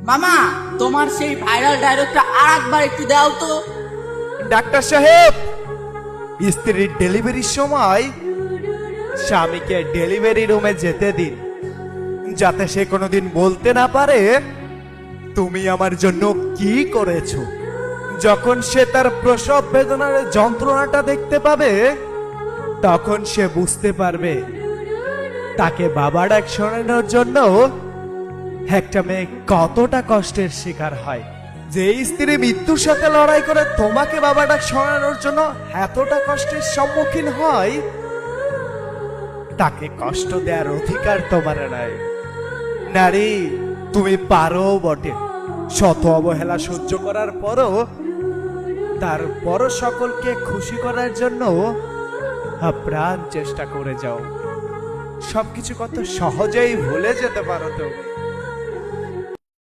মামা, তোমার সেই ভাইরাল ডায়লগটা আর একবার একটু দাও তো। ডাক্তার সাহেব, স্ত্রীর ডেলিভারির সময় স্বামীকে ডেলিভারি রুমে যেতে দিন, যাতে সে কোনোদিন বলতে না পারে তুমি আমার জন্য কি করেছো। যখন সে তার প্রসব বেদনার যন্ত্রণাটা দেখতে পাবে, তখন সে বুঝতে পারবে তাকে বাবা ডাক শোনানোর জন্য একটা মেয়ে কতটা কষ্টের শিকার হয়। যে স্ত্রী মৃত্যুর সাথে লড়াই করে তোমাকে বাবা ডাক শোনানোর জন্য এতটা কষ্টের সম্মুখীন হয়, তাকে কষ্ট দেওয়ার অধিকার তোমার নাই। নারী, তুমি পারো বটে, শত অবহেলা সহ্য করার পরও তারপরও সকলকে খুশি করার জন্য আপ্রাণ চেষ্টা করে যাও। সবকিছু কত সহজেই ভুলে যেতে পারো তুমি।